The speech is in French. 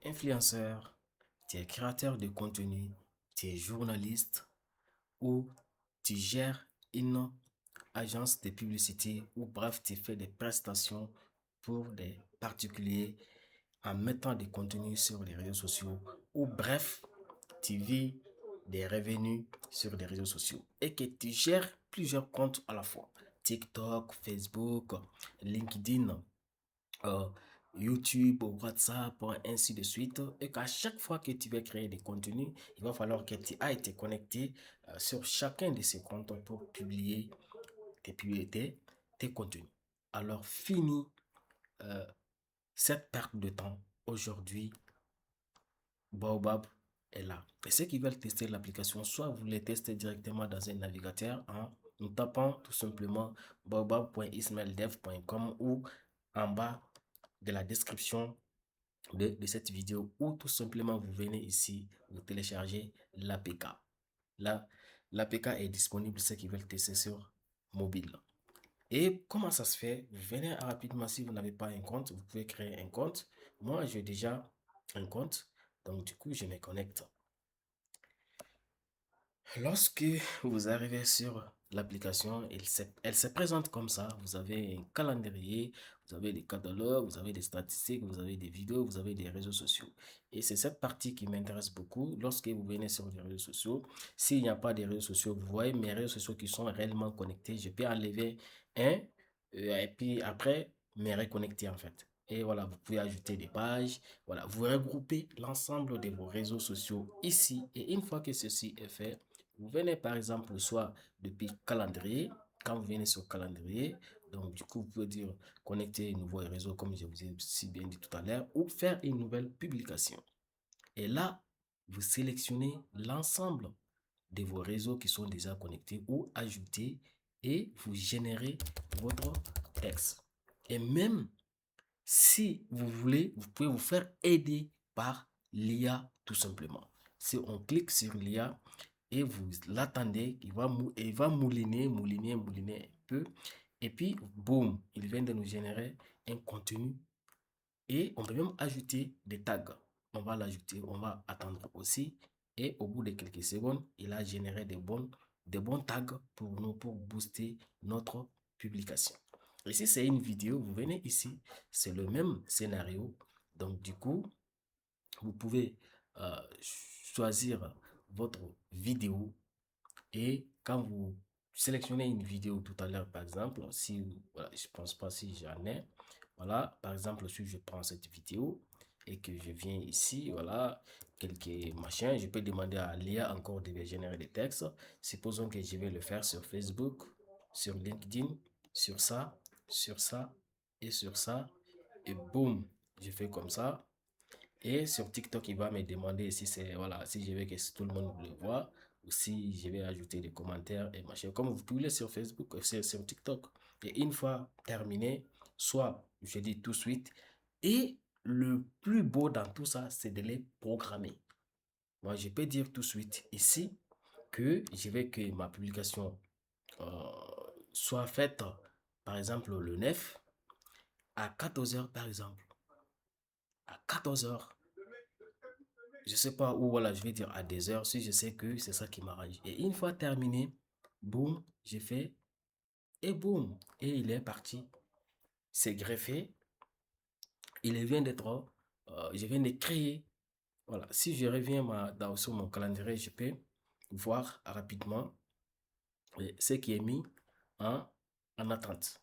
influenceur, tu es créateur de contenu, tu es journaliste ou tu gères une agence de publicité ou bref, tu fais des prestations pour des particuliers en mettant des contenus sur les réseaux sociaux ou bref, tu vis des revenus sur les réseaux sociaux et que tu gères plusieurs comptes à la fois. TikTok, Facebook, LinkedIn, euh, YouTube, WhatsApp, ainsi de suite. Et qu'à chaque fois que tu veux créer des contenus, il va falloir que tu ailles te connecter sur chacun de ces comptes pour publier tes contenus. Alors, fini euh, cette perte de temps. Aujourd'hui, Baobab est là. Et ceux qui veulent tester l'application, soit vous les testez directement dans un navigateur en tapant tout simplement baobab.ismaildev.com ou en bas de la description de cette vidéo ou tout simplement vous venez ici, vous téléchargez l'APK. Là, l'APK est disponible, ceux qui veulent tester sur mobile. Et comment ça se fait? Vous venez rapidement, si vous n'avez pas un compte, vous pouvez créer un compte. Moi, j'ai déjà un compte, donc du coup, je me connecte. Lorsque vous arrivez sur l'application, elle se présente comme ça. Vous avez un calendrier, vous avez des catalogues, vous avez des statistiques, vous avez des vidéos, vous avez des réseaux sociaux. Et c'est cette partie qui m'intéresse beaucoup. Lorsque vous venez sur les réseaux sociaux, s'il n'y a pas de réseaux sociaux, vous voyez mes réseaux sociaux qui sont réellement connectés. Je peux enlever un et puis après me reconnecter en fait. Et voilà, vous pouvez ajouter des pages. Voilà, vous regroupez l'ensemble de vos réseaux sociaux ici. Et une fois que ceci est fait, vous venez par exemple soit depuis calendrier, quand vous venez sur calendrier, donc du coup vous pouvez dire connecter un nouveau réseau comme je vous ai si bien dit tout à l'heure ou faire une nouvelle publication. Et là, vous sélectionnez l'ensemble de vos réseaux qui sont déjà connectés ou ajoutés et vous générez votre texte. Et même si vous voulez, vous pouvez vous faire aider par l'IA tout simplement. Si on clique sur l'IA, et vous l'attendez, il va mouliner un peu. Et puis, boum, il vient de nous générer un contenu. Et on peut même ajouter des tags. On va l'ajouter, on va attendre aussi. Et au bout de quelques secondes, il a généré des bons tags pour nous, pour booster notre publication. Ici, c'est une vidéo. Vous venez ici, c'est le même scénario. Donc, du coup, vous pouvez choisir votre vidéo et quand vous sélectionnez une vidéo tout à l'heure, par exemple, si, voilà, je pense pas si j'en ai, voilà, par exemple, si je prends cette vidéo et que je viens ici, voilà, quelques machins, je peux demander à l'IA encore de générer des textes. Supposons que je vais le faire sur Facebook, sur LinkedIn, sur ça, sur ça et sur ça. Et boum, je fais comme ça. Et sur TikTok, il va me demander si c'est, voilà, si je veux que tout le monde le voit ou si je vais ajouter des commentaires et machin. Comme vous pouvez sur Facebook, sur TikTok. Et une fois terminé, soit je dis tout de suite. Et le plus beau dans tout ça, c'est de les programmer. Moi, je peux dire tout de suite ici que je veux que ma publication euh, soit faite, par exemple, le 9 à 14 heures, par exemple. À 14 heures. Je sais pas où, voilà, je vais dire à des heures si je sais que c'est ça qui m'arrange. Et une fois terminé, boum, j'ai fait et boum, et il est parti. C'est greffé. Il vient d'être, je viens de créer. Voilà, si je reviens sur mon calendrier, je peux voir rapidement ce qui est mis en attente.